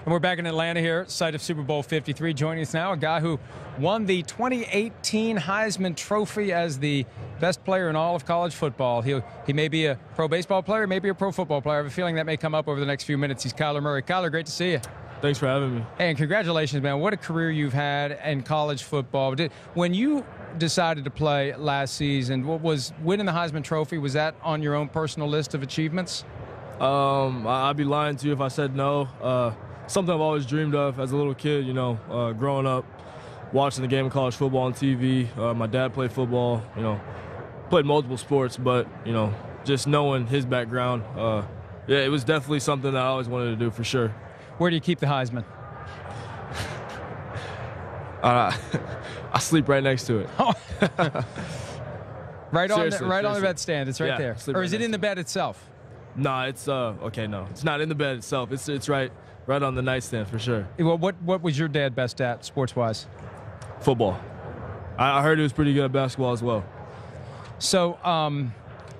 And we're back in Atlanta here, site of Super Bowl 53. Joining us now, a guy who won the 2018 Heisman Trophy as the best player in all of college football. He may be a pro baseball player, maybe a pro football player. I have a feeling that may come up over the next few minutes. He's Kyler Murray. Kyler, great to see you. Thanks for having me. Hey, and congratulations, man. What a career you've had in college football. When you decided to play last season, what was winning the Heisman Trophy? Was that on your own personal list of achievements? I'd be lying to you if I said no. Something I've always dreamed of as a little kid, you know, growing up, watching the game of college football on TV. My dad played football, you know, played multiple sports, but, you know, just knowing his background, yeah, it was definitely something that I always wanted to do for sure. Where do you keep the Heisman? I sleep right next to it. Right on the bed stand. It's right there. Or is it in the bed itself? No, it's okay. No, it's not in the bed itself. It's right on the nightstand for sure. Well, what was your dad best at sports-wise? Football. I heard he was pretty good at basketball as well. So,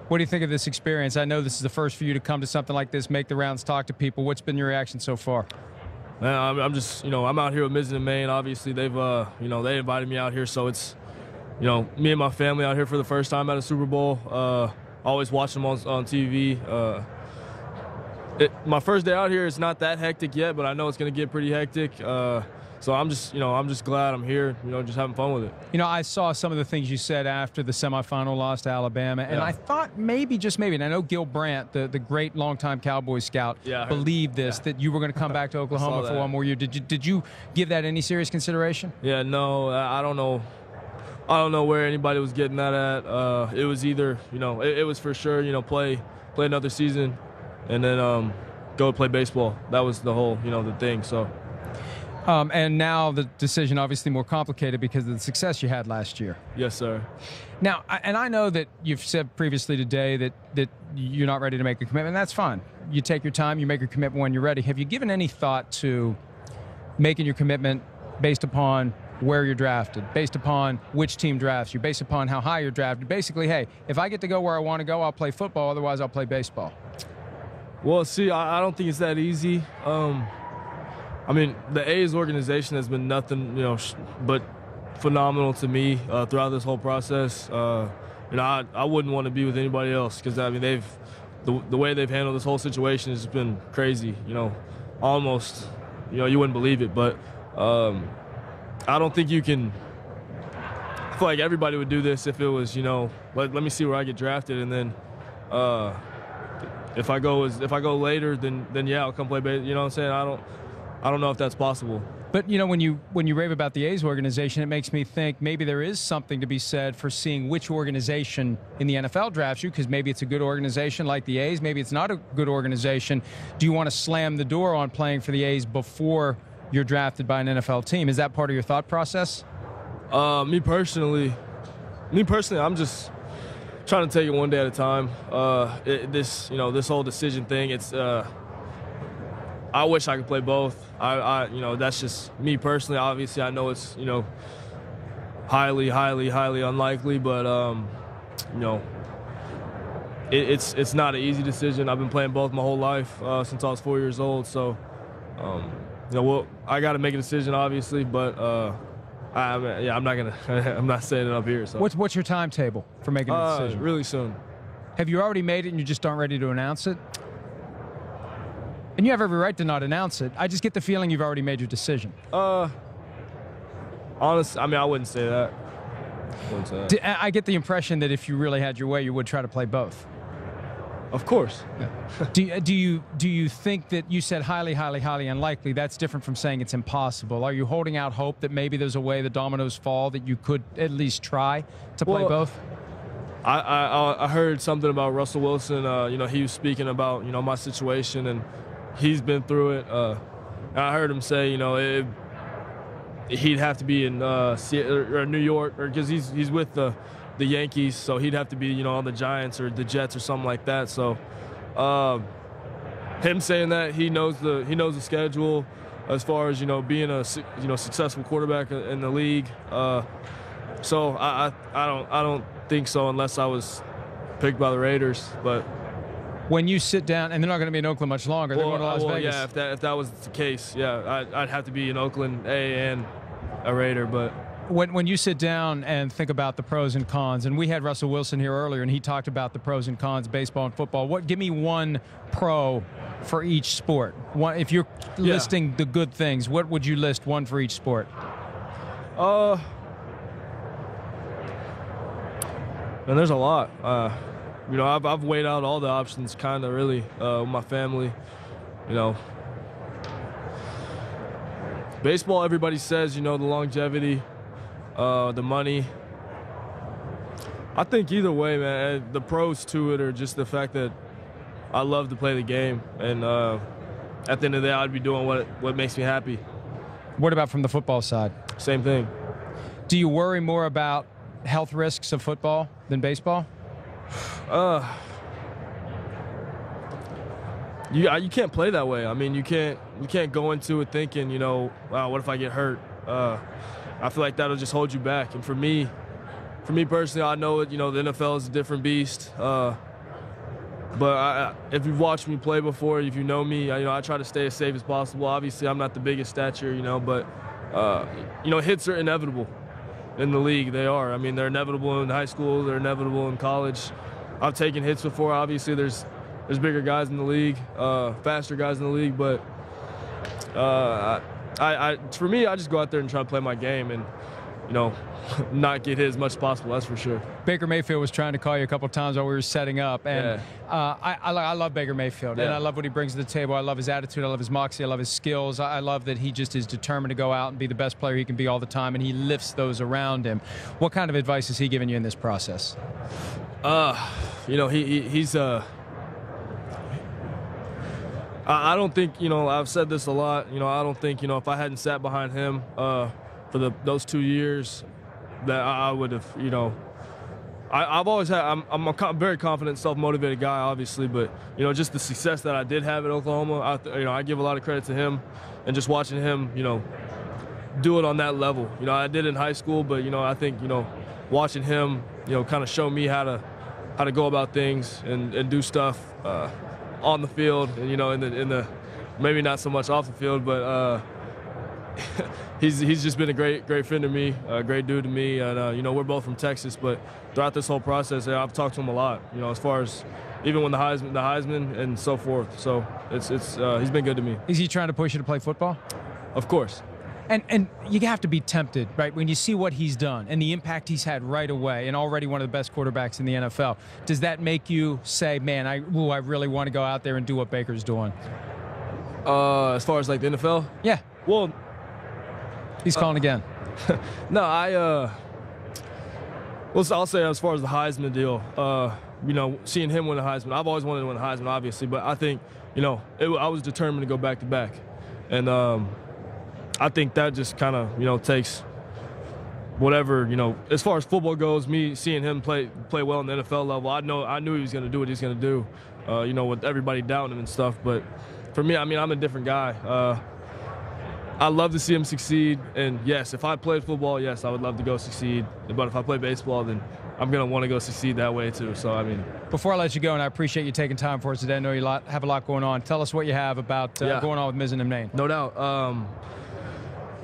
what do you think of this experience? I know this is the first for you to come to something like this, make the rounds, talk to people. What's been your reaction so far? Man, I'm just, you know, I'm out here with Mizzen and Maine. Obviously, they've, you know, they invited me out here, so it's, you know, me and my family out here for the first time at a Super Bowl. Always watch them on TV. My first day out here is not that hectic yet, but I know it's going to get pretty hectic. So I'm just, you know, I'm just glad I'm here, you know, just having fun with it. You know, I saw some of the things you said after the semifinal loss to Alabama, and I thought maybe, just maybe, and I know Gil Brandt, the great longtime Cowboys scout, believed this, that you were going to come back to Oklahoma for one more year. Did you give that any serious consideration? Yeah, no, I don't know. I don't know where anybody was getting that at. It was either, you know, it was for sure, you know, play another season, and then go play baseball. That was the whole, you know, the thing. So. And now the decision obviously more complicated because of the success you had last year. Yes, sir. Now, and I know that you've said previously today that you're not ready to make a commitment. That's fine. You take your time. You make your commitment when you're ready. Have you given any thought to making your commitment based upon where you're drafted, based upon which team drafts you, based upon how high you're drafted? Basically, hey, if I get to go where I want to go, I'll play football. Otherwise, I'll play baseball. Well, see, I don't think it's that easy. I mean, the A's organization has been nothing, you know, but phenomenal to me throughout this whole process. You know, I wouldn't want to be with anybody else because, I mean, the way they've handled this whole situation has been crazy. You know, almost, you know, you wouldn't believe it. But I don't think you can. I feel like everybody would do this if it was, you know, let me see where I get drafted, and then if I go later, then yeah, I'll come play baseball. You know what I'm saying? I don't know if that's possible. But, you know, when you rave about the A's organization, it makes me think maybe there is something to be said for seeing which organization in the NFL drafts you, because maybe it's a good organization like the A's, maybe it's not a good organization. Do you want to slam the door on playing for the A's before you're drafted by an NFL team? Is that part of your thought process? Me personally, I'm just trying to take it one day at a time. This whole decision thing, it's I wish I could play both. You know, that's just me personally. Obviously, I know it's, you know, highly unlikely, but you know, it's not an easy decision. I've been playing both my whole life since I was 4 years old. So, you know, well, I got to make a decision, obviously, but I'm not gonna. I'm not saying it up here. So, what's your timetable for making a decision? Really soon. Have you already made it and you just aren't ready to announce it? And you have every right to not announce it. I just get the feeling you've already made your decision. Honestly, I mean, I wouldn't say that. I get the impression that if you really had your way, you would try to play both. Of course. Yeah. Do you think that you said highly unlikely? That's different from saying it's impossible. Are you holding out hope that maybe there's a way the dominoes fall that you could at least try to play both? I heard something about Russell Wilson. You know, he was speaking about, you know, my situation, and he's been through it. And I heard him say, you know, he'd have to be in New York, or because he's with the Yankees, so he'd have to be, you know, on the Giants or the Jets or something like that. So, him saying that, he knows the schedule as far as, you know, being a successful quarterback in the league. So I don't think so unless I was picked by the Raiders, but. When you sit down, and they're not going to be in Oakland much longer. They're going to Las Vegas. Yeah, if that was the case, yeah, I'd have to be in Oakland, and a Raider. But when you sit down and think about the pros and cons, and we had Russell Wilson here earlier, and he talked about the pros and cons, baseball and football. Give me one pro for each sport. If you're listing the good things, what would you list one for each sport? And there's a lot. You know, I've weighed out all the options, kind of, really, with my family. You know, baseball, everybody says, you know, the longevity, the money. I think either way, man, the pros to it are just the fact that I love to play the game, and at the end of the day, I'd be doing what makes me happy. What about from the football side? Same thing. Do you worry more about health risks of football than baseball? You can't play that way. I mean, you can't go into it thinking, you know, wow, what if I get hurt? I feel like that'll just hold you back. And for me personally, I know it. You know, the NFL is a different beast. But if you've watched me play before, if you know me, I try to stay as safe as possible. Obviously, I'm not the biggest stature, you know, but you know, hits are inevitable in the league. They are. I mean, they're inevitable in high school. They're inevitable in college. I've taken hits before. Obviously, there's bigger guys in the league, faster guys in the league. But for me, I just go out there and try to play my game and, you know, not get hit as much as possible. That's for sure. Baker Mayfield was trying to call you a couple of times while we were setting up, and I love Baker Mayfield, and I love what he brings to the table. I love his attitude. I love his moxie. I love his skills. I love that he just is determined to go out and be the best player he can be all the time, and he lifts those around him. What kind of advice has he given you in this process? You know, he's I don't think, you know, I've said this a lot, you know, I don't think, you know, if I hadn't sat behind him for those 2 years, that I would have, you know, I've always had, I'm a very confident, self-motivated guy, obviously, but, you know, just the success that I did have at Oklahoma, you know, I give a lot of credit to him, and just watching him, you know, do it on that level. You know, I did it in high school, but, you know, I think, you know, watching him, you know, kind of show me how to go about things and do stuff on the field, and, you know, in the maybe not so much off the field, but he's just been a great friend to me, a great dude to me, and you know, we're both from Texas, but throughout this whole process, I've talked to him a lot, you know, as far as even when the Heisman and so forth. So it's he's been good to me. Is he trying to push you to play football? Of course. And you have to be tempted, right, when you see what he's done and the impact he's had right away, and already one of the best quarterbacks in the NFL. Does that make you say, man, I really want to go out there and do what Baker's doing? As far as like the NFL? Yeah. Well, he's calling again. No, I'll say as far as the Heisman deal, you know, seeing him win the Heisman, I've always wanted to win the Heisman, obviously, but I think, you know, I was determined to go back to back, and I think that just kind of, you know, takes whatever, you know, as far as football goes, me seeing him play well in the NFL level, I knew he was going to do what he's going to do, you know, with everybody doubting him and stuff. But for me, I mean, I'm a different guy. I love to see him succeed, and yes, if I played football, yes, I would love to go succeed. But if I play baseball, then I'm going to want to go succeed that way too. So, I mean. Before I let you go, and I appreciate you taking time for us today, I know you have a lot going on. Tell us what you have about going on with Mizzen and Maine. No doubt.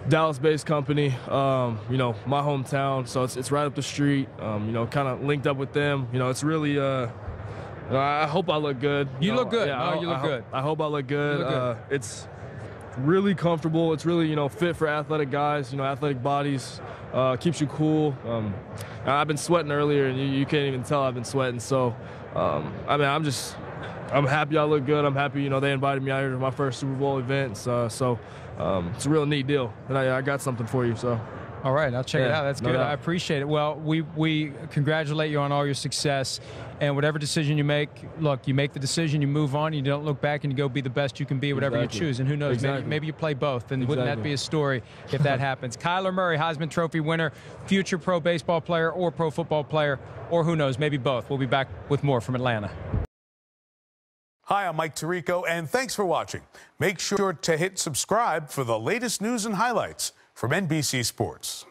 Dallas-based company, you know, my hometown, so it's right up the street, you know, kind of linked up with them. You know, it's really, I hope I look good. You look good. Yeah, you look good. I hope I look good. You look good. It's really comfortable. It's really, you know, fit for athletic guys, you know, athletic bodies, keeps you cool. I've been sweating earlier, and you can't even tell I've been sweating. So, I mean, I'm happy I look good. I'm happy, you know, they invited me out here to my first Super Bowl event. So it's a real neat deal, and I got something for you. So. All right, I'll check it out. That's good. I appreciate it. Well, we congratulate you on all your success, and whatever decision you make, look, you make the decision, you move on, you don't look back, and you go be the best you can be, whatever you choose. And who knows, maybe you play both, and wouldn't that be a story if that happens? Kyler Murray, Heisman Trophy winner, future pro baseball player or pro football player, or who knows, maybe both. We'll be back with more from Atlanta. Hi, I'm Mike Tirico, and thanks for watching. Make sure to hit subscribe for the latest news and highlights from NBC Sports.